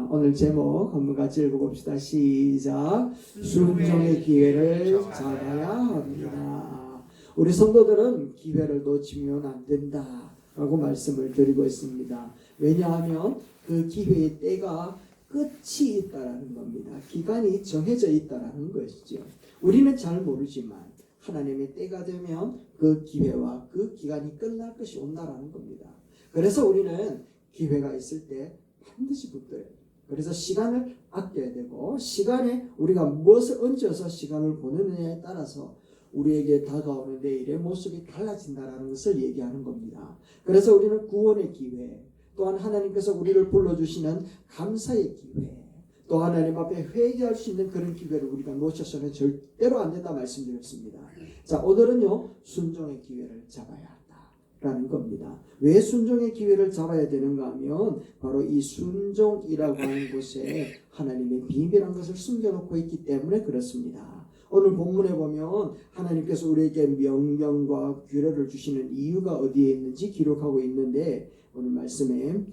오늘 제목 한번 같이 읽어봅시다. 시작. 순종의 기회를 잡아야 합니다. 우리 성도들은 기회를 놓치면 안 된다 라고 말씀을 드리고 있습니다. 왜냐하면 그 기회의 때가 끝이 있다라는 겁니다. 기간이 정해져 있다라는 것이죠. 우리는 잘 모르지만 하나님의 때가 되면 그 기회와 그 기간이 끝날 것이 온다라는 겁니다. 그래서 우리는 기회가 있을 때 반드시 붙들어야 돼요. 그래서 시간을 아껴야 되고, 시간에 우리가 무엇을 얹어서 시간을 보내느냐에 따라서 우리에게 다가오는 내일의 모습이 달라진다는 것을 얘기하는 겁니다. 그래서 우리는 구원의 기회, 또한 하나님께서 우리를 불러주시는 감사의 기회, 또 하나님 앞에 회개할 수 있는 그런 기회를 우리가 놓쳐서는 절대로 안 된다 말씀드렸습니다. 자, 오늘은요, 순종의 기회를 잡아야 한다라는 겁니다. 왜 순종의 기회를 잡아야 되는가 하면 바로 이 순종이라고 하는 곳에 하나님의 비밀한 것을 숨겨놓고 있기 때문에 그렇습니다. 오늘 본문에 보면 하나님께서 우리에게 명령과 규례를 주시는 이유가 어디에 있는지 기록하고 있는데, 오늘 말씀에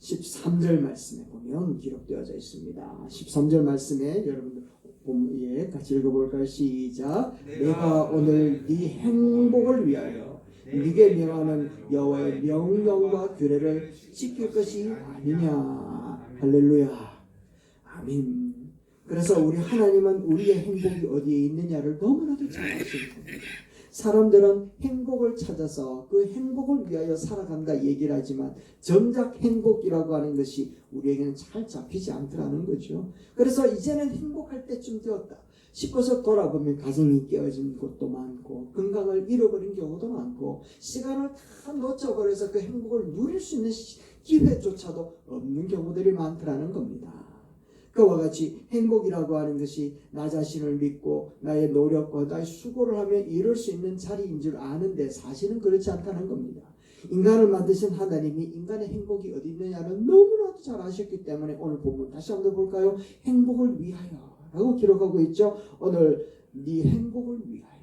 13절 말씀에 보면 기록되어져 있습니다. 13절 말씀에 여러분들 같이 읽어볼까요? 시작. 내가 오늘 네 행복을 위하여 네게 명하는 여호와의 명령과 규례를 지킬 것이 아니냐. 할렐루야. 아멘. 그래서 우리 하나님은 우리의 행복이 어디에 있느냐를 너무나도 잘 아시는 겁니다. 사람들은 행복을 찾아서 그 행복을 위하여 살아간다 얘기를 하지만 정작 행복이라고 하는 것이 우리에게는 잘 잡히지 않더라는 거죠. 그래서 이제는 행복할 때쯤 되었다 싶어서 돌아보면 가정이 깨어진 곳도 많고, 건강을 잃어버린 경우도 많고, 시간을 다 놓쳐버려서 그 행복을 누릴 수 있는 기회조차도 없는 경우들이 많더라는 겁니다. 그와 같이 행복이라고 하는 것이 나 자신을 믿고 나의 노력과 나의 수고를 하며 이룰 수 있는 자리인 줄 아는데 사실은 그렇지 않다는 겁니다. 인간을 만드신 하나님이 인간의 행복이 어디 있느냐는 너무나도 잘 아셨기 때문에 오늘 본문 다시 한번 볼까요? 행복을 위하여 라고 기록하고 있죠. 오늘 네 행복을 위하여,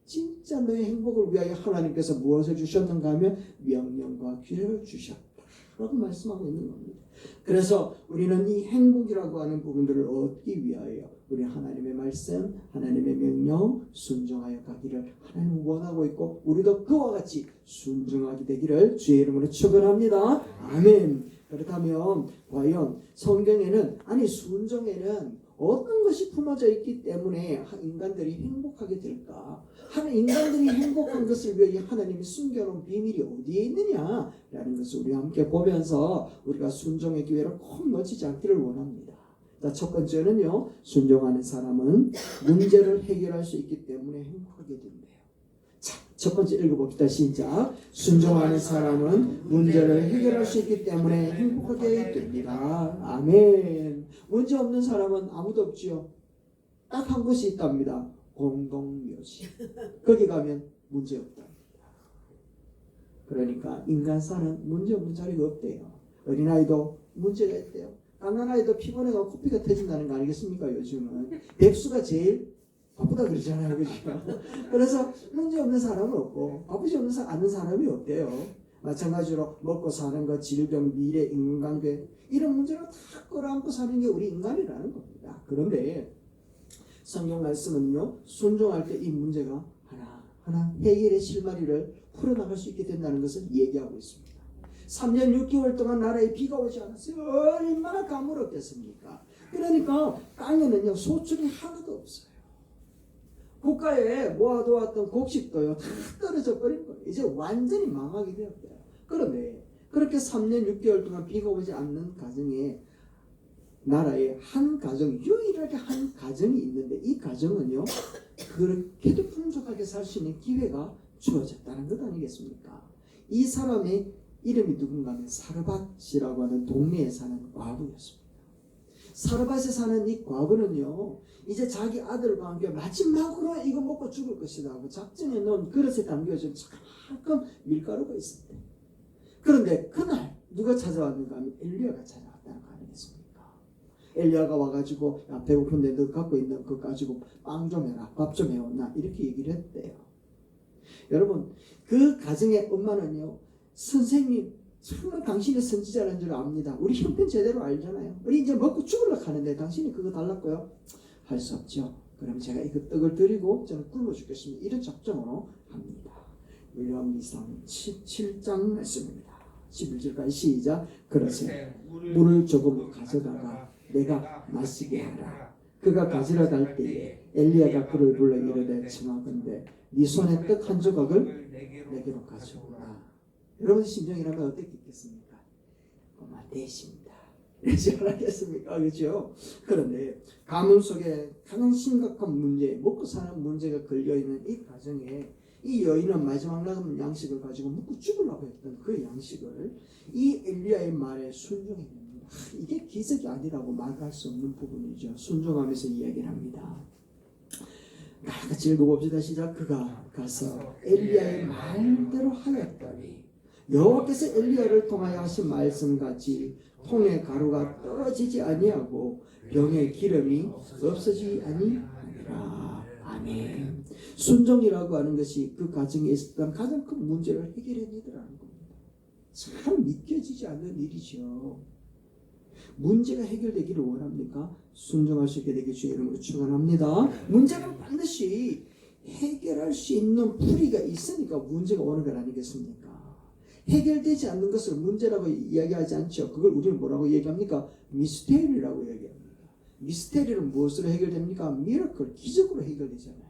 진짜 너의 행복을 위하여 하나님께서 무엇을 주셨는가 하면 명령과 규례를 주셨다 라고 말씀하고 있는 겁니다. 그래서 우리는 이 행복이라고 하는 부분들을 얻기 위하여 우리 하나님의 말씀, 하나님의 명령 순종하여 가기를 하나님은 원하고 있고, 우리도 그와 같이 순종하게 되기를 주의 이름으로 축원합니다. 아멘. 그렇다면 과연 성경에는, 아니 순종에는 어떤 것이 품어져 있기 때문에 인간들이 행복하게 될까? 인간들이 행복한 것을 위해 하나님이 숨겨놓은 비밀이 어디에 있느냐라는 것을 우리 함께 보면서 우리가 순종의 기회를 꼭 놓치지 않기를 원합니다. 자, 첫 번째는요, 순종하는 사람은 문제를 해결할 수 있기 때문에 행복하게 된대요. 자, 첫 번째 읽어봅시다. 시작. 순종하는 사람은 문제를 해결할 수 있기 때문에 행복하게 됩니다. 아멘. 문제 없는 사람은 아무도 없지요. 딱 한 곳이 있답니다. 공동묘지. 거기 가면 문제 없답니다. 그러니까 인간 사는 문제 없는 자리가 없대요. 어린아이도 문제가 있대요. 갓난아이도 피곤해가 코피가 터진다는 거 아니겠습니까? 요즘은 백수가 제일 바쁘다 그러잖아요. 그죠? 그래서 문제 없는 사람은 없고 바쁘지 않은 사람이 없대요. 마찬가지로 먹고 사는 것, 질병, 미래, 인간관계 이런 문제를 다 끌어안고 사는 게 우리 인간이라는 겁니다. 그런데 성경 말씀은요, 순종할 때 이 문제가 하나하나 해결의 실마리를 풀어나갈 수 있게 된다는 것을 얘기하고 있습니다. 3년 6개월 동안 나라에 비가 오지 않았어요. 얼마나 가물었겠습니까? 그러니까 땅에는요, 소출이 하나도 없어요. 국가에 모아두었던 곡식도요, 다 떨어져 버린 거예요. 이제 완전히 망하게 되었대요. 그런데 그렇게 3년 6개월 동안 비가 오지 않는 가정에, 나라에 한 가정, 유일하게 한 가정이 있는데, 이 가정은요, 그렇게도 풍족하게 살 수 있는 기회가 주어졌다는 것 아니겠습니까? 이 사람의 이름이 누군가 하면 사르밧이라고 하는 동네에 사는 과부였습니다. 사르밧에 사는 이 과부는요, 이제 자기 아들과 함께 마지막으로 이거 먹고 죽을 것이다 하고 작정해 놓은 그릇에 담겨진 조금 밀가루가 있었대. 그런데 그날 누가 찾아왔는가 하면 엘리야가 찾아왔다는 거 아니겠습니까? 엘리야가 와가지고, 야, 배고픈데 너 갖고 있는 거 가지고 빵 좀 해라, 밥 좀 해왔나, 이렇게 얘기를 했대요. 여러분, 그 가정의 엄마는요, 선생님 정말 당신이 선지자라는 줄 압니다. 우리 형편 제대로 알잖아요. 우리 이제 먹고 죽으려고 하는데 당신이 그거 달랐고요. 할 수 없죠. 그럼 제가 이거 떡을 드리고 저는 굶어 죽겠습니다. 이런 작정으로 합니다. 율법기상 7장 말씀입니다. 11절까지 시작. 그러세요. 물을 조금 가져다가 내가 마시게 하라. 그가 가지러 갈 때에 엘리야가 그를 불러 이르되 청하건대 네 손에 떡 한 조각을 내게로 가져오라. 여러분의 심정이라면 어떻게 있겠습니까? 정말 대십니다. 이러지 않았겠습니까? 그렇죠? 그런데 가문 속에 가장 심각한 문제, 먹고 사는 문제가 걸려있는 이 가정에 이 여인은 마지막 남은 양식을 가지고 먹고 죽으려고 했던 그 양식을 이 엘리야의 말에 순종해 냅니다. 이게 기적이 아니라고 말할 수 없는 부분이죠. 순종하면서 이야기를 합니다. 같이 읽어봅시다. 시작. 그가 가서 엘리야의 말대로 하였더니 여호와께서 엘리야를 통하여 하신 말씀같이 통에 가루가 떨어지지 아니하고 병에 기름이 없어지지 아니하니라. 아멘. 순종이라고 하는 것이 그 가정에 있었던 가장 큰 문제를 해결해내더라는 겁니다. 참 믿겨지지 않는 일이죠. 문제가 해결되기를 원합니까? 순종할 수 있게 되길 주의 이름으로 축원합니다. 문제는 반드시 해결할 수 있는 풀이가 있으니까 문제가 오는 것 아니겠습니까? 해결되지 않는 것을 문제라고 이야기하지 않죠. 그걸 우리는 뭐라고 얘기합니까? 미스테리라고 얘기합니다. 미스테리는 무엇으로 해결됩니까? 미러클, 기적으로 해결되잖아요.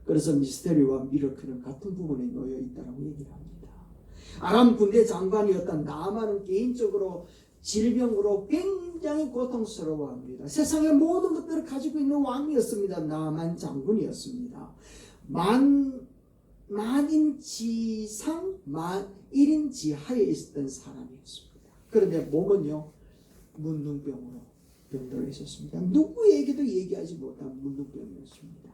그래서 미스테리와 미러클은 같은 부분에 놓여 있다고 얘기를 합니다. 아람 군대 장관이었던 나아만은 개인적으로 질병으로 굉장히 고통스러워합니다. 세상의 모든 것들을 가지고 있는 왕이었습니다. 나아만 장군이었습니다. 만인 지상, 1인 지하에 있었던 사람이었습니다. 그런데 몸은요, 문둥병으로 병들어 있었습니다. 누구에게도 얘기하지 못한 문둥병이었습니다.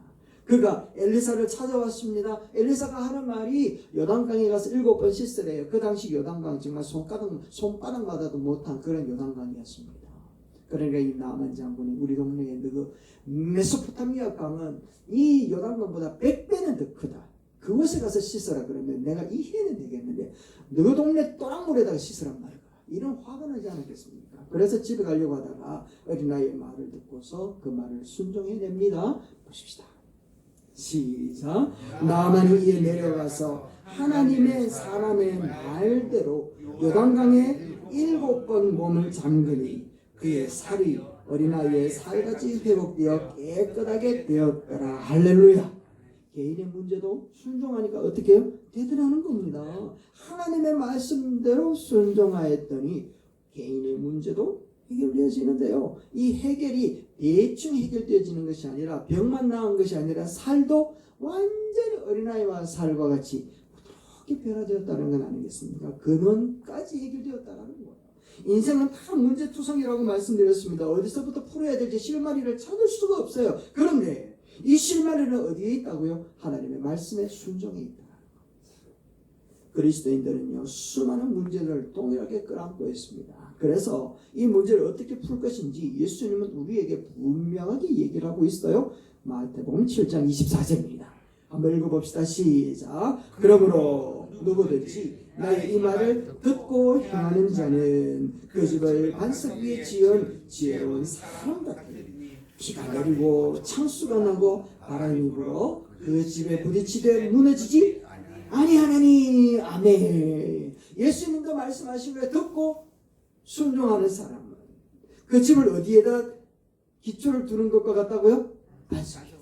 그가 엘리사를 찾아왔습니다. 엘리사가 하는 말이 요단강에 가서 7번 씻으래요. 그 당시 요단강 정말 손바닥마다도 못한 그런 요단강이었습니다. 그러니까 이 나아만 장군이 우리 동네에 있는 그 메소포타미아 강은 이 요단강보다 100배는 더 크다. 그곳에 가서 씻어라 그러면 내가 이해는 되겠는데 너 동네 또랑물에다가 씻으란 말이야. 이런 화가 나지 않았겠습니까? 그래서 집에 가려고 하다가 어린아이의 말을 듣고서 그 말을 순종해냅니다. 보십시다. 시작. 나아만이 이에 내려가서 하나님의 사람의 말대로 요단강에 7번 몸을 잠그니 그의 살이 어린아이의 살같이 회복되어 깨끗하게 되었더라. 할렐루야. 개인의 문제도 순종하니까 어떻게 해요? 되더라는 겁니다. 하나님의 말씀대로 순종하였더니 개인의 문제도 해결되어지는데요. 이 해결이 대충 해결되어지는 것이 아니라 병만 나은 것이 아니라 살도 완전히 어린아이와 살과 같이 부드럽게 변화되었다는 건 아니겠습니까? 근원까지 해결되었다는 거예요. 인생은 다 문제투성이라고 말씀드렸습니다. 어디서부터 풀어야 될지 실마리를 찾을 수가 없어요. 그런데 이 실마리는 어디에 있다고요? 하나님의 말씀에 순종해 있다. 그리스도인들은요, 수많은 문제를 동일하게 끌어안고 있습니다. 그래서 이 문제를 어떻게 풀 것인지 예수님은 우리에게 분명하게 얘기를 하고 있어요. 마태복음 7장 24절입니다. 한번 읽어봅시다. 시작. 그러므로 누구든지 나의 이 말을 듣고 행하는 자는 그 집을 반석 위에 지은 지혜로운 사람 같으니 비가 내리고 창수가 나고 바람이 불어 그 집에 부딪히되 무너지지 아니하나니. 아멘. 예수님도 말씀하신 거에 듣고 순종하는 사람은 그 집을 어디에다 기초를 두는 것과 같다고요? 반석에.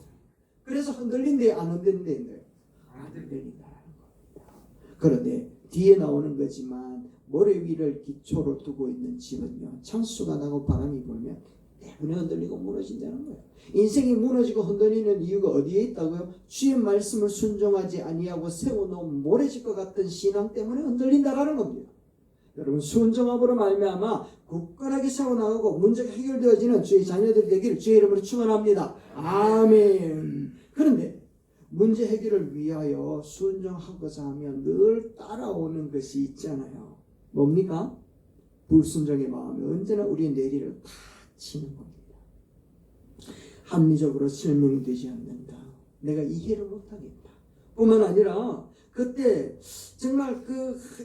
그래서 흔들린데 안 흔들린데 안 흔들린다는 겁니다. 그런데 뒤에 나오는 거지만 모래 위를 기초로 두고 있는 집은요, 창수가 나고 바람이 불면 때문에 흔들리고 무너진다는 거예요. 인생이 무너지고 흔들리는 이유가 어디에 있다고요? 주의 말씀을 순종하지 아니하고 세워놓은 모래집과 같은 신앙 때문에 흔들린다라는 겁니다. 여러분, 순종함으로 말미암아 굳건하게 세워나가고 문제가 해결되어지는 주의 자녀들이 되기를 주의 이름으로 축원합니다. 아멘. 그런데 문제 해결을 위하여 순종하고자 하면 늘 따라오는 것이 있잖아요. 뭡니까? 불순종의 마음이 언제나 우리의 내리를 다 치는 겁니다. 합리적으로 설명되지 않는다. 내가 이해를 못하겠다. 뿐만 아니라 그때 정말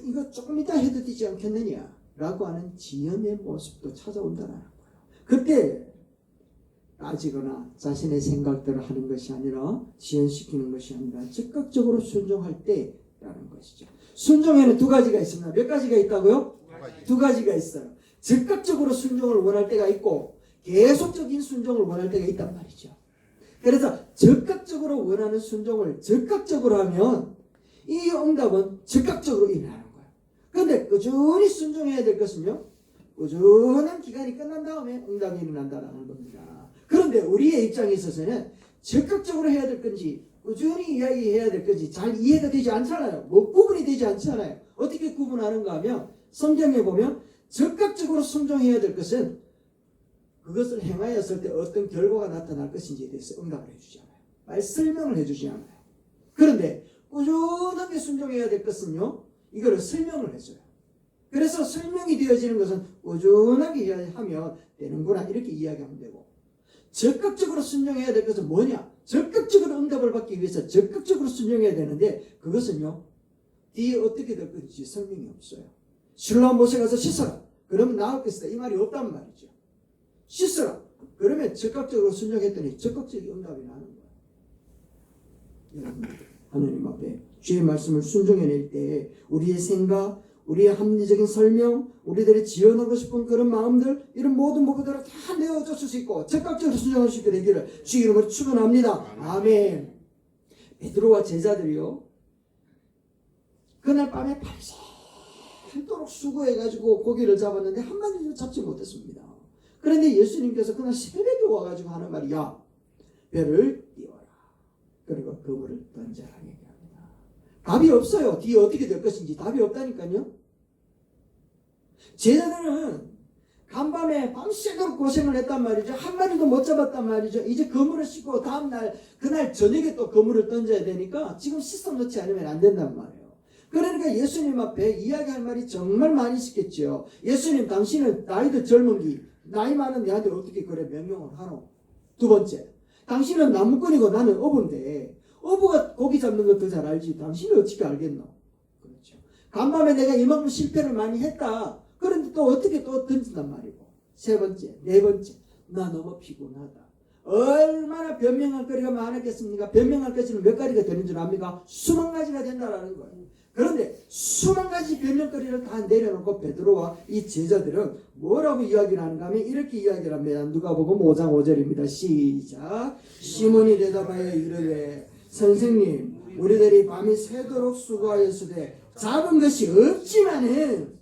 이거 조금 이따 해도 되지 않겠느냐 라고 하는 지연의 모습도 찾아온다는 거예요. 그때 따지거나 자신의 생각대로 하는 것이 아니라 지연시키는 것이 아니라 즉각적으로 순종할 때라는 것이죠. 순종에는 두 가지가 있습니다. 몇 가지가 있다고요? 두 가지가 있어요. 즉각적으로 순종을 원할 때가 있고 계속적인 순종을 원할 때가 있단 말이죠. 그래서 즉각적으로 원하는 순종을 즉각적으로 하면 이 응답은 즉각적으로 일어나는 거예요. 그런데 꾸준히 순종해야 될 것은요, 꾸준한 기간이 끝난 다음에 응답이 일어난다는 겁니다. 그런데 우리의 입장에 있어서는 즉각적으로 해야 될 건지 꾸준히 이야기해야 될 건지 잘 이해가 되지 않잖아요. 뭐 구분이 되지 않잖아요. 어떻게 구분하는가 하면 성경에 보면 즉각적으로 순종해야 될 것은 그것을 행하였을 때 어떤 결과가 나타날 것인지에 대해서 응답을 해주지 않아요. 설명을 해주지 않아요. 그런데 꾸준하게 순종해야 될 것은요, 이거를 설명을 해줘요. 그래서 설명이 되어지는 것은 꾸준하게 하면 되는구나 이렇게 이야기하면 되고, 적극적으로 순종해야 될 것은 뭐냐? 적극적으로 응답을 받기 위해서 적극적으로 순종해야 되는데 그것은요, 뒤에 어떻게 될 건지 설명이 없어요. 실로암 못에 가서 씻어라. 그러면 나을 것이다. 이 말이 없단 말이죠. 씻어라. 그러면 적극적으로 순종했더니 적극적인 응답이 나는 거예요. 여러분, 하나님 앞에 주의 말씀을 순종해낼 때 우리의 생각, 우리의 합리적인 설명, 우리들이 지어내고 싶은 그런 마음들, 이런 모든 부분들을 다 내어줬을 수 있고 적극적으로 순종할 수 있게 되기를 주의 이름으로 축원합니다. 아멘. 베드로와 제자들이요, 그날 밤에 밤새도록 수고해가지고 고기를 잡았는데 한 마리도 잡지 못했습니다. 그런데 예수님께서 그날 새벽에 와가지고 하는 말이, 야, 배를 띄워라. 그리고 그물을 던져라 얘기합니다. 답이 없어요. 뒤에 어떻게 될 것인지 답이 없다니까요. 제자들은 간밤에 밤새도록 고생을 했단 말이죠. 한 마리도 못 잡았단 말이죠. 이제 그물을 씻고 다음날 그날 저녁에 또 그물을 던져야 되니까 지금 씻어 놓지 않으면 안 된단 말이에요. 그러니까 예수님 앞에 이야기할 말이 정말 많이 있겠죠. 예수님, 당신은 나이도 젊은 나이 많은 내한테 어떻게 그래 명령을 하노? 두 번째, 당신은 나무꾼이고 나는 어부인데 어부가 고기 잡는 거 더 잘 알지 당신이 어떻게 알겠노? 그렇죠. 간밤에 내가 이만큼 실패를 많이 했다. 그런데 또 어떻게 또 던진단 말이고. 세 번째, 네 번째, 나 너무 피곤하다. 얼마나 변명할 거리가 많았겠습니까? 변명할 것은 몇 가지가 되는 줄 압니까? 수만 가지가 된다라는 거예요. 그런데 수만 가지 변명거리를 다 내려놓고 베드로와 이 제자들은 뭐라고 이야기를 하는가 하면 이렇게 이야기를 합니다. 누가복음 5장 5절입니다. 시작. 시몬이 대답하여 이르되 선생님, 우리들이 밤이 새도록 수고하였으되 잡은 것이 없지만은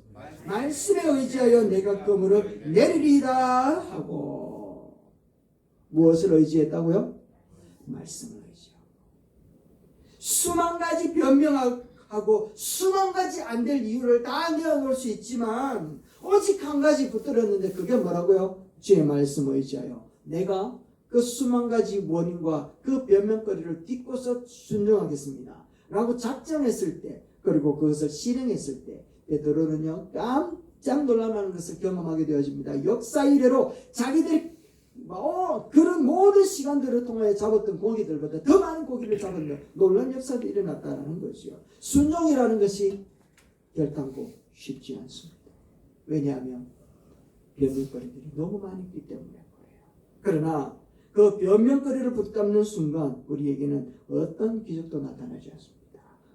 말씀에 의지하여 내가 그물을 내리리이다 하고. 무엇을 의지했다고요? 말씀을 의지하고. 수만 가지 변명하고 수만 가지 안 될 이유를 다 내어놓을 수 있지만 오직 한 가지 붙들었는데 그게 뭐라고요? 주의 말씀 의지하여 내가 그 수만 가지 원인과 그 변명거리를 딛고서 순종하겠습니다 라고 작정했을 때, 그리고 그것을 실행했을 때 베드로는요 깜짝 놀라는 것을 경험하게 되어집니다. 역사 이래로 자기들이 그런 모든 시간들을 통하여 잡았던 고기들보다 더 많은 고기를 잡았는 놀라운 역사도 일어났다는 것이요. 순종이라는 것이 결단코 쉽지 않습니다. 왜냐하면 변명거리들이 너무 많이 있기 때문에 그래요. 그러나 그 변명거리를 붙잡는 순간 우리에게는 어떤 기적도 나타나지 않습니다.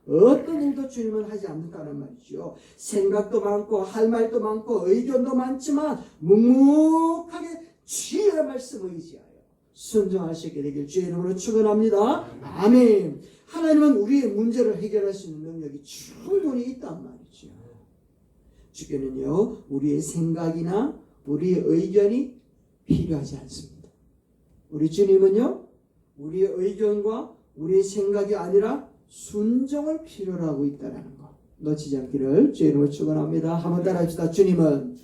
어떤 일도 주님은 하지 않는다는 말이죠. 생각도 많고 할 말도 많고 의견도 많지만 묵묵하게 주의 말씀을 의지하여 순종하시게 되길 주의 이름으로 축원합니다. 아멘. 하나님은 우리의 문제를 해결할 수 있는 능력이 충분히 있단 말이죠. 주께는요 우리의 생각이나 우리의 의견이 필요하지 않습니다. 우리 주님은요 우리의 의견과 우리의 생각이 아니라 순종을 필요로 하고 있다는 것 놓치지 않기를 주의 이름으로 축원합니다. 한번 따라합시다. 주님은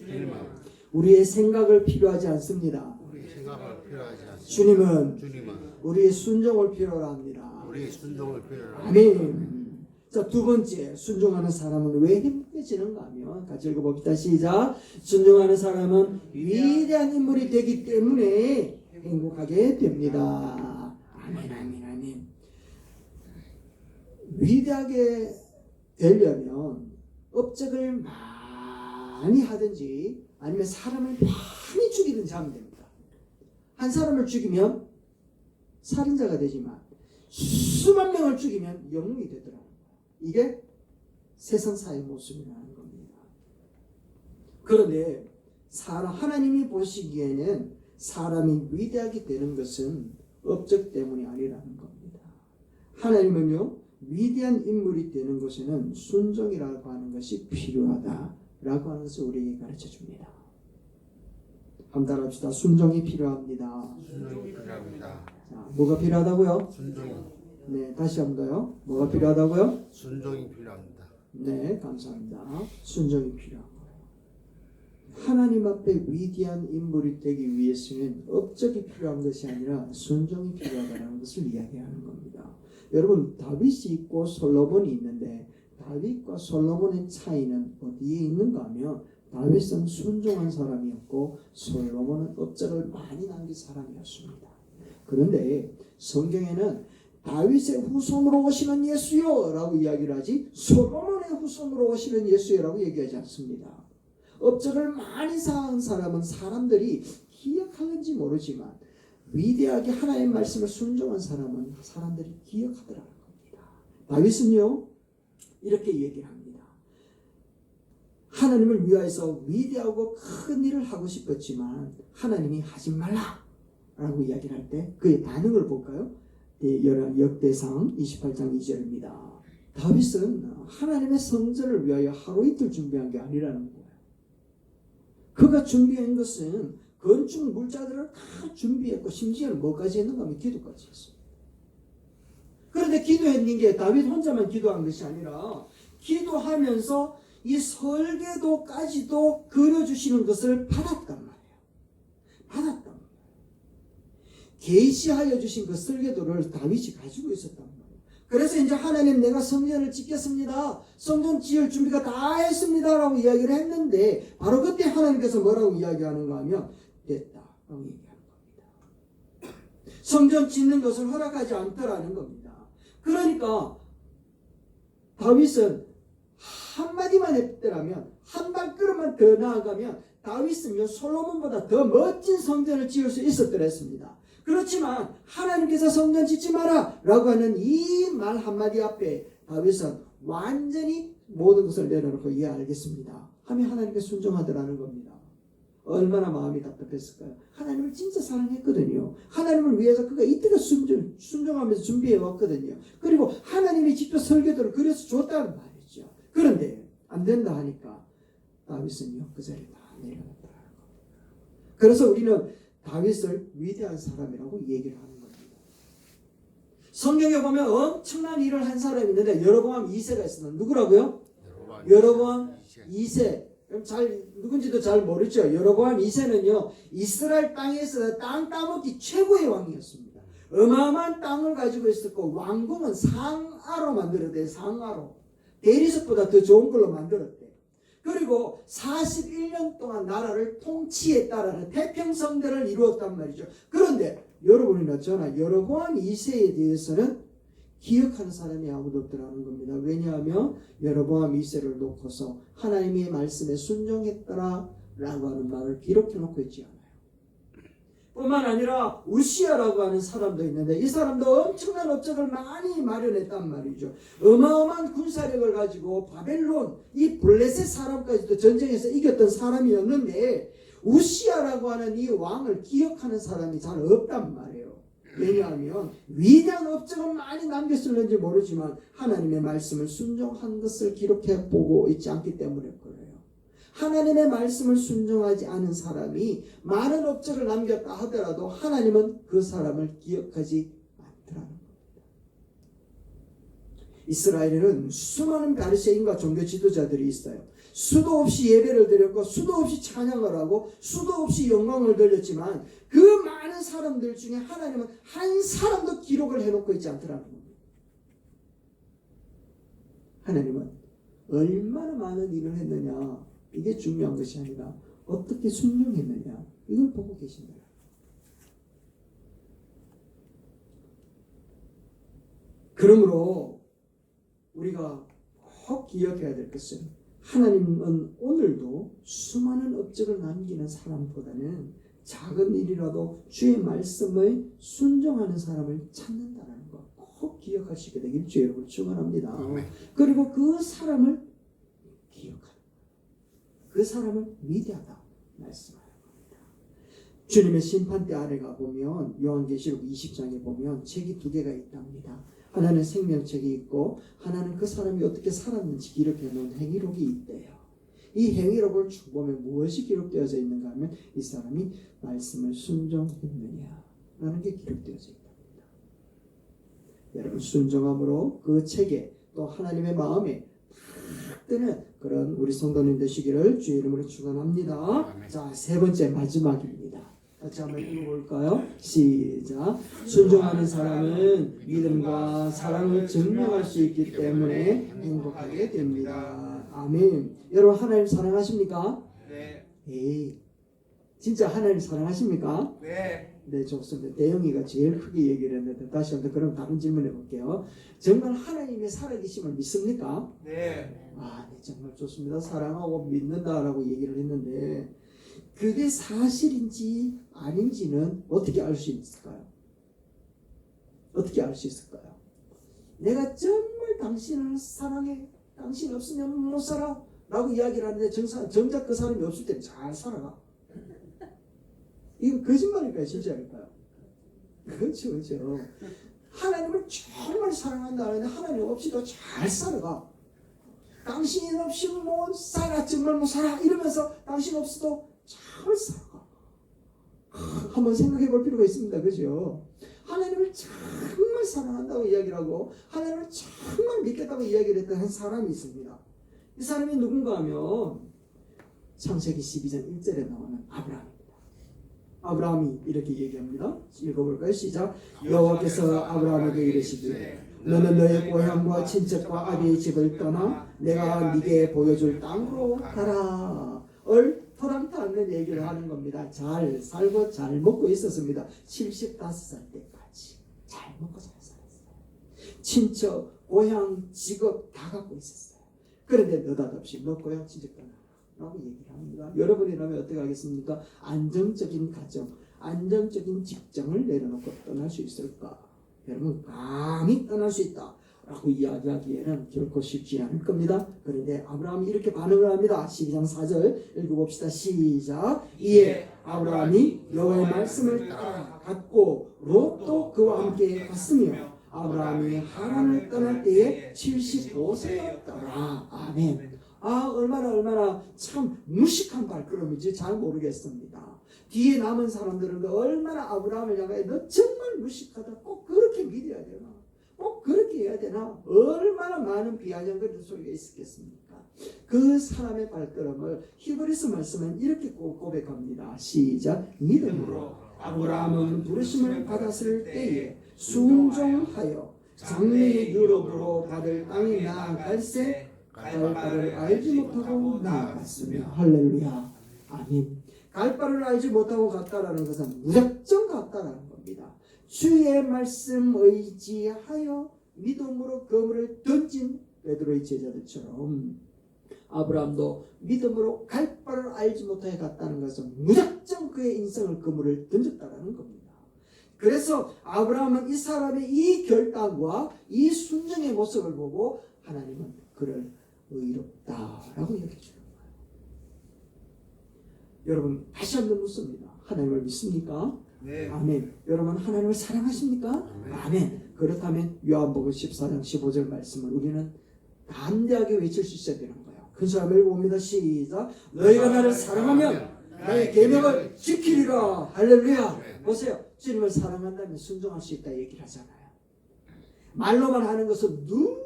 우리의 생각을 필요하지 않습니다. 주님은 우리의 순종을 필요로 합니다. 아멘. 자, 두 번째, 순종하는 사람은 왜 행복해지는가 하면 같이 읽어봅시다. 시작. 순종하는 사람은 위대한 인물이 되기 때문에 행복하게 됩니다. 아멘, 아멘, 아멘. 위대하게 되려면 업적을 많이 하든지 아니면 사람을 많이 죽이든지 하면 됩니다. 한 사람을 죽이면 살인자가 되지만 수만 명을 죽이면 영웅이 되더라고요. 이게 세상사의 모습이라는 겁니다. 그런데 하나님이 보시기에는 사람이 위대하게 되는 것은 업적 때문이 아니라는 겁니다. 하나님은요, 위대한 인물이 되는 것에는 순종이라고 하는 것이 필요하다라고 하는 것을 우리에게 가르쳐 줍니다. 한번 따라합시다. 순종이 필요합니다. 순종이 필요합니다. 자, 뭐가 필요하다고요? 순종이. 네, 다시 한 번 더요. 뭐가 필요하다고요? 순종이 필요합니다. 네, 감사합니다. 순종이 필요한 거예요. 하나님 앞에 위대한 인물이 되기 위해서는 업적이 필요한 것이 아니라 순종이 필요하다는 것을 이야기하는 겁니다. 여러분, 다윗이 있고 솔로몬이 있는데 다윗과 솔로몬의 차이는 어디에 있는가 하면 다윗은 순종한 사람이었고 솔로몬은 업적을 많이 남긴 사람이었습니다. 그런데 성경에는 다윗의 후손으로 오시는 예수요 라고 이야기를 하지 솔로몬의 후손으로 오시는 예수요 라고 얘기하지 않습니다. 업적을 많이 쌓은 사람은 사람들이 기억하는지 모르지만 위대하게 하나님의 말씀을 순종한 사람은 사람들이 기억하더라는 겁니다. 다윗은요 이렇게 얘기를 합니다. 하나님을 위하여서 위대하고 큰 일을 하고 싶었지만 하나님이 하지 말라 라고 이야기를 할 때 그의 반응을 볼까요? 역대상 28장 2절입니다. 다윗은 하나님의 성전을 위하여 하루 이틀 준비한 게 아니라는 거예요. 그가 준비한 것은 건축 물자들을 다 준비했고 심지어는 뭐까지 했는가 하면 기도까지 했습니다. 그런데 기도했는 게 다윗 혼자만 기도한 것이 아니라 기도하면서 이 설계도까지도 그려주시는 것을 받았단 말이에요. 받았단 말이에요. 계시하여 주신 그 설계도를 다윗이 가지고 있었단 말이에요. 그래서 이제 하나님 내가 성전을 짓겠습니다. 성전 지을 준비가 다 했습니다. 라고 이야기를 했는데 바로 그때 하나님께서 뭐라고 이야기하는가 하면 됐다. 라고 얘기하는 겁니다. 성전 짓는 것을 허락하지 않더라는 겁니다. 그러니까 다윗은 한마디만 했더라면 한 발걸음만 더 나아가면 다윗은요 솔로몬보다 더 멋진 성전을 지을 수 있었더랬습니다. 그렇지만 하나님께서 성전 짓지 마라 라고 하는 이 말 한마디 앞에 다윗은 완전히 모든 것을 내려놓고 예 알겠습니다 하며 하나님께 순종하더라는 겁니다. 얼마나 마음이 답답했을까요? 하나님을 진짜 사랑했거든요. 하나님을 위해서 그가 이때가 순종하면서 준비해 왔거든요. 그리고 하나님이 직접 설계도를 그려서 줬다는 말이죠. 그런데 안 된다 하니까 다윗은요 그 자리에 다 내려놨다는 겁니다. 그래서 우리는 다윗을 위대한 사람이라고 얘기를 하는 겁니다. 성경에 보면 엄청난 일을 한 사람이 있는데 여로보암 2세가 있습니다. 누구라고요? 여로보암 2세. 누군지도 잘 모르죠. 여로보암 2세는요 이스라엘 땅에서 땅 따먹기 최고의 왕이었습니다. 어마어마한 땅을 가지고 있었고 왕궁은 상아로 만들었대요. 상아로. 대리석보다 더 좋은 걸로 만들었대요. 그리고 41년 동안 나라를 통치했다라는 태평성대를 이루었단 말이죠. 그런데 여러분이나 저나 여로보암 2세에 대해서는 기억하는 사람이 아무도 없더라는 겁니다. 왜냐하면 여로보암 2세를 놓고서 하나님의 말씀에 순종했더라 라고 하는 말을 기록해 놓고 있지 않아요. 뿐만 아니라 우시아라고 하는 사람도 있는데 이 사람도 엄청난 업적을 많이 마련했단 말이죠. 어마어마한 군사력을 가지고 바벨론 이 블레셋 사람까지도 전쟁에서 이겼던 사람이었는데 우시아라고 하는 이 왕을 기억하는 사람이 잘 없단 말이에요. 왜냐하면 위대한 업적은 많이 남겼을는지 모르지만 하나님의 말씀을 순종한 것을 기록해 보고 있지 않기 때문일 거예요. 하나님의 말씀을 순종하지 않은 사람이 많은 업적을 남겼다 하더라도 하나님은 그 사람을 기억하지 않더라는 겁니다. 이스라엘에는 수많은 바리새인과 종교 지도자들이 있어요. 수도 없이 예배를 드렸고 수도 없이 찬양을 하고 수도 없이 영광을 돌렸지만 그 많은 사람들 중에 하나님은 한 사람도 기록을 해놓고 있지 않더라는 겁니다. 하나님은 얼마나 많은 일을 했느냐 이게 중요한 것이 아니라 어떻게 순종했느냐 이걸 보고 계신다. 그러므로 우리가 꼭 기억해야 될 것은 하나님은 오늘도 수많은 업적을 남기는 사람보다는 작은 일이라도 주의 말씀에 순종하는 사람을 찾는다는 것 꼭 기억하시게 되길 주의 이름으로 축원합니다. 그리고 그 사람을 기억하는 그 사람을 위대하다 말씀하는 겁니다. 주님의 심판대 아래 가보면 요한계시록 20장에 보면 책이 두 개가 있답니다. 하나는 생명책이 있고 하나는 그 사람이 어떻게 살았는지 기록해 놓은 행위록이 있대요. 이 행위록을 쭉 보면 무엇이 기록되어져 있는가 하면 이 사람이 말씀을 순종했느냐 라는 게 기록되어져 있답니다. 여러분 순종함으로 그 책에 또 하나님의 마음에 탁 뜨는 그런 우리 성도님 되시기를 주의 이름으로 축원합니다. 자, 세 번째 마지막입니다. 같이 한번 읽어볼까요? 시작. 순종하는 사람은 믿음과 사랑을 증명할 수 있기 때문에 행복하게 됩니다. 아멘. 여러분 하나님 사랑하십니까? 네. 에이, 진짜 하나님 사랑하십니까? 네. 네, 좋습니다. 대영이가 제일 크게 얘기를 했는데 다시 한번 그럼 다른 질문 해볼게요. 정말 하나님의 살아계심을 믿습니까? 네. 아, 네, 정말 좋습니다. 사랑하고 믿는다라고 얘기를 했는데 그게 사실인지 아닌지는 어떻게 알 수 있을까요? 어떻게 알 수 있을까요? 내가 정말 당신을 사랑해. 당신 없으면 못 살아. 라고 이야기를 하는데 정작 그 사람이 없을 때는 잘 살아가. 이건 거짓말일까요? 진짜일까요? 그렇죠, 그렇죠. 하나님을 정말 사랑한다는데 하나님 없이도 잘 살아가. 당신 없이 못 살아, 정말 못 살아 이러면서 당신 없어도 잘 살아가. 한번 생각해 볼 필요가 있습니다. 그죠? 하나님을 정말 사랑한다고 이야기를 하고 하나님을 정말 믿겠다고 이야기를 했던 한 사람이 있습니다. 이 사람이 누군가 하면 창세기 12장 1절에 나오는 아브라함입니다. 아브라함이 이렇게 얘기합니다. 읽어볼까요? 시작. 여호와께서 아브라함에게 이르시되 너는 너의 고향과 친척과 아비의 집을 떠나 내가 네게 보여줄 땅으로 가라. 얼토당토 않는 얘기를 하는 겁니다. 잘 살고 잘 먹고 있었습니다. 75살 때까지 잘 먹고 잘 살았어요. 친척, 고향, 직업 다 갖고 있었어요. 그런데 느닷없이 너 고향 친척 떠나 라고 얘기를 합니다. 여러분이라면 어떻게 하겠습니까? 안정적인 가정, 안정적인 직장을 내려놓고 떠날 수 있을까? 여러분 감히 떠날 수 있다 라고 이야기하기에는 결코 쉽지 않을 겁니다. 그런데 아브라함이 이렇게 반응을 합니다. 12장 4절 읽어봅시다. 시작. 이에 아브라함이 여호와의 말씀을 따라 갔고 롯도 그와 함께 갔으며 아브라함이 하란을 떠날 때에 75세였더라. 아멘. 아, 얼마나 참 무식한 발걸음인지 잘 모르겠습니다. 뒤에 남은 사람들은 얼마나 아브라함을 향해 너 정말 무식하다. 꼭 그렇게 믿어야 되나? 꼭 그렇게 해야 되나? 얼마나 많은 비아냥거리는 소리가 있었겠습니까? 그 사람의 발걸음을 히브리서 말씀은 이렇게 고백합니다. 시작. 믿음으로 아브라함은 부르심을 받았을 때에 순종하여 장래의 유럽으로 받을 땅에 나아갈새 갈 바를 알지 못하고 나아갔으며. 할렐루야. 아멘. 갈 바를 알지 못하고 갔다라는 것은 무작정 갔다라는 겁니다. 주의 말씀 의지하여 믿음으로 그물을 던진 베드로의 제자들처럼 아브라함도 믿음으로 갈 바를 알지 못하여 갔다는 것은 무작정 그의 인생을 그물을 던졌다라는 겁니다. 그래서 아브라함은 이 사람의 이 결단과 이 순종의 모습을 보고 하나님은 그를 의롭다라고 얘기해 주는 거예요. 여러분 다시 한번 묻습니다. 하나님을 믿습니까? 네. 아멘. 여러분 하나님을 사랑하십니까? 아멘. 그렇다면 요한복음 14장 15절 말씀을 우리는 담대하게 외칠 수 있어야 되는 거예요. 큰 사람을 봅니다. 시작. 너희가 나를 사랑하면 나의 계명을 지키리라. 할렐루야. 보세요. 주님을 사랑한다면 순종할 수 있다 얘기를 하잖아요. 말로만 하는 것은 누구나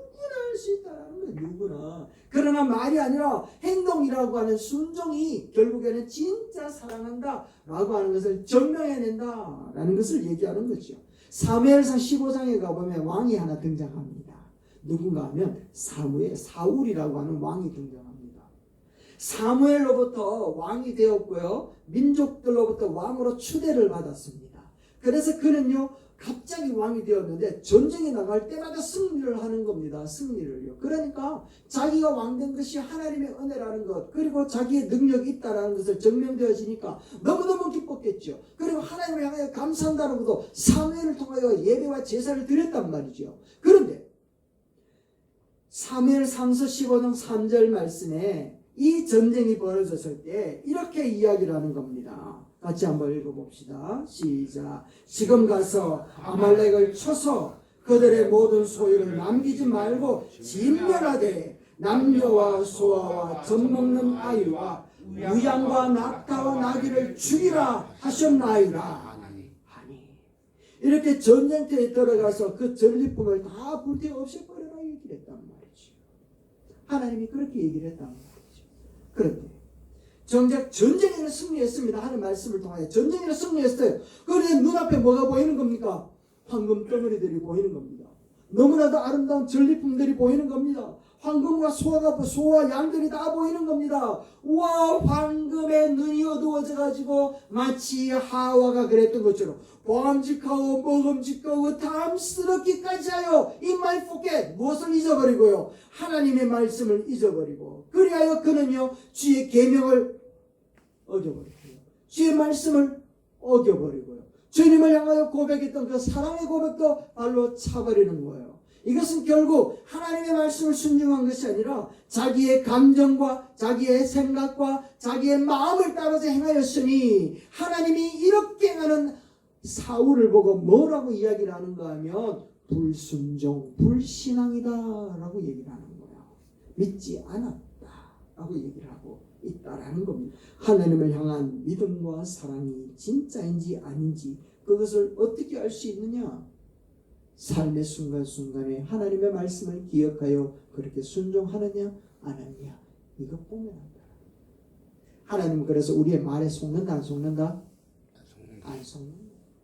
할 수 있다는 거예요. 누구나. 그러나 말이 아니라 행동이라고 하는 순종이 결국에는 진짜 사랑한다 라고 하는 것을 증명해낸다 라는 것을 얘기하는 거죠. 사무엘상 15장에 가보면 왕이 하나 등장합니다. 누군가 하면 사울이라고 하는 왕이 등장합니다. 사무엘로부터 왕이 되었고요. 민족들로부터 왕으로 추대를 받았습니다. 그래서 그는요 갑자기 왕이 되었는데 전쟁에 나갈 때마다 승리를 하는 겁니다. 승리를요. 그러니까 자기가 왕된 것이 하나님의 은혜라는 것, 그리고 자기의 능력이 있다라는 것을 증명되어지니까 너무너무 기뻤겠죠. 그리고 하나님을 향하여 감사한다는 것도 사무엘을 통하여 예배와 제사를 드렸단 말이죠. 그런데 사무엘상서 15장 3절 말씀에 이 전쟁이 벌어졌을 때 이렇게 이야기를 하는 겁니다. 같이 한번 읽어봅시다. 시작. 지금 가서 아말렉을 쳐서 그들의 모든 소유를 남기지 말고 진멸하되 남녀와 소아와 젖먹는 아이와 우양과 낙타와 나귀를 죽이라 하셨나이다. 아니, 이렇게 전쟁터에 들어가서 그 전리품을 다 불태워 없애버려라 얘기를 했단 말이죠. 하나님이 그렇게 얘기를 했단 말이죠. 그런데 정작 전쟁에는 승리했습니다 하는 말씀을 통하여 전쟁에는 승리했어요. 그런데 눈앞에 뭐가 보이는 겁니까? 황금 덩어리들이 보이는 겁니다. 너무나도 아름다운 전리품들이 보이는 겁니다. 황금과 소와 양들이 다 보이는 겁니다. 우와, 황금에 눈이 어두워져 가지고 마치 하와가 그랬던 것처럼 보암직하고 먹음직하고 탐스럽기까지 하여 In my forget, 무엇을 잊어버리고요? 하나님의 말씀을 잊어버리고, 그리하여 그는요 주의 계명을 어겨버리고요, 주의 말씀을 어겨버리고요, 주님을 향하여 고백했던 그 사랑의 고백도 발로 차버리는 거예요. 이것은 결국 하나님의 말씀을 순종한 것이 아니라 자기의 감정과 자기의 생각과 자기의 마음을 따라서 행하였으니, 하나님이 이렇게 하는 사울을 보고 뭐라고 이야기를 하는가 하면 불순종, 불신앙이다 라고 얘기를 하는 거예요. 믿지 않았다 라고 얘기를 하고 있다라는 겁니다. 하나님을 향한 믿음과 사랑이 진짜인지 아닌지 그것을 어떻게 알 수 있느냐? 삶의 순간순간에 하나님의 말씀을 기억하여 그렇게 순종하느냐 안 하느냐, 이거 보면 한다. 하나님은 그래서 우리의 말에 속는다 안 속는다? 안 속는다.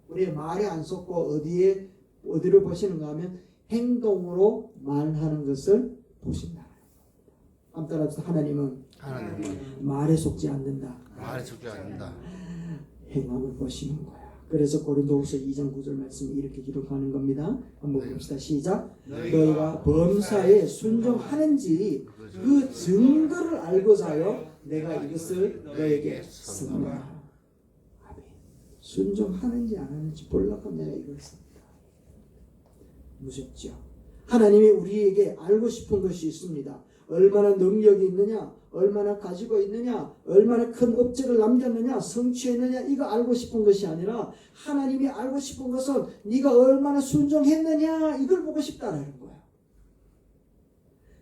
우리의 말에 안 속고 어디를 보시는가 하면 행동으로 말하는 것을 보신다. 한번 따라서 하나님은 말에 속지 않는다. 말에 속지 않는다. 행함을 보시는 거야. 그래서 고린도후서 2장 9절 말씀이 이렇게 기록하는 겁니다. 한번 봅시다. 시작. 너희가 범사에 순종하는지 그 증거를 알고자 하여 내가 이것을 너에게 씁니다. 순종하는지 안 하는지 보려고 내가 이걸 씁니다. 무섭죠? 하나님이 우리에게 알고 싶은 것이 있습니다. 얼마나 능력이 있느냐, 얼마나 가지고 있느냐, 얼마나 큰 업적을 남겼느냐, 성취했느냐, 이거 알고 싶은 것이 아니라 하나님이 알고 싶은 것은 네가 얼마나 순종했느냐, 이걸 보고 싶다라는 거야.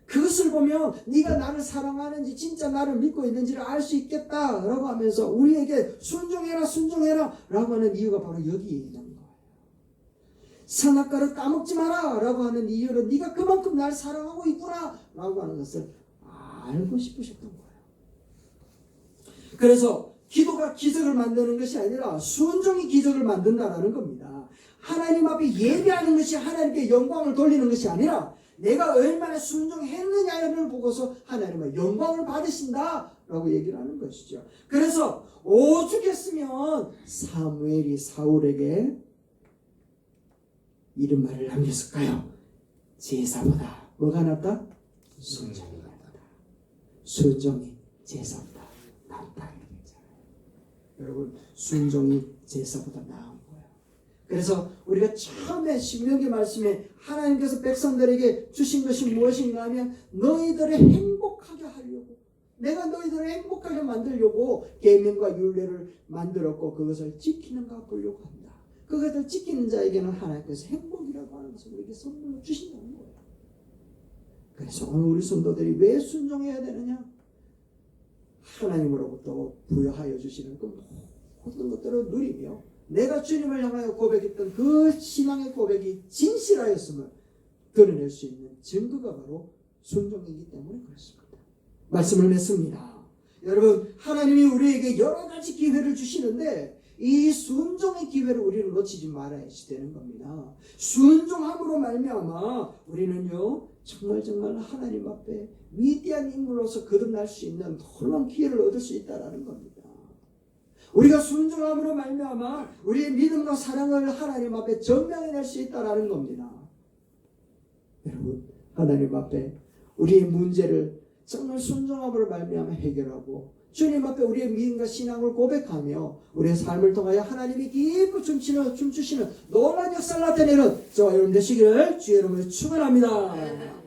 그것을 보면 네가 나를 사랑하는지 진짜 나를 믿고 있는지를 알 수 있겠다라고 하면서 우리에게 순종해라 라고 하는 이유가 바로 여기에 있는 거예요. 선악과를 까먹지 마라 라고 하는 이유는 네가 그만큼 날 사랑하고 있구나 라고 하는 것을 알고 싶으셨던 거예요. 그래서 기도가 기적을 만드는 것이 아니라 순종이 기적을 만든다라는 겁니다. 하나님 앞에 예배하는 것이 하나님께 영광을 돌리는 것이 아니라 내가 얼마나 순종했느냐를 보고서 하나님의 영광을 받으신다라고 얘기를 하는 것이죠. 그래서 오죽했으면 사무엘이 사울에게 이런 말을 남겼을까요? 제사보다 뭐가 낫다? 순종이 낫다. 순종이 제사보다 낫다. 여러분, 순종이 제사보다 나은 거예요. 그래서 우리가 처음에 신명기 말씀에 하나님께서 백성들에게 주신 것이 무엇인가 하면 너희들을 행복하게 하려고, 내가 너희들을 행복하게 만들려고 계명과 율례를 만들었고 그것을 지키는가 보려고 한다. 그것을 지키는 자에게는 하나님께서 행복이라고 하는 것을 우리에게 선물로 주신다는 거예요. 그래서 오늘 우리 성도들이 왜 순종해야 되느냐? 하나님으로부터 부여하여 주시는 그 모든 것들을 누리며 내가 주님을 향하여 고백했던 그 신앙의 고백이 진실하였음을 드러낼 수 있는 증거가 바로 순종이기 때문에 그렇습니다. 말씀을 맺습니다. 여러분, 하나님이 우리에게 여러 가지 기회를 주시는데 이 순종의 기회를 우리는 놓치지 말아야 되는 겁니다. 순종함으로 말미암아 우리는요 정말 하나님 앞에 위대한 인물로서 거듭날 수 있는 놀라운 기회를 얻을 수 있다는 겁니다. 우리가 순종함으로 말미암아 우리의 믿음과 사랑을 하나님 앞에 증명해낼 수 있다라는 겁니다. 여러분, 하나님 앞에 우리의 문제를 정말 순종함으로 말미암아 해결하고 주님 앞에 우리의 믿음과 신앙을 고백하며 우리의 삶을 통하여 하나님이 기뻐 춤추시는 놀라운 역사를 나타내는 저와 여러분 되시기를 주의 이름으로 축원합니다.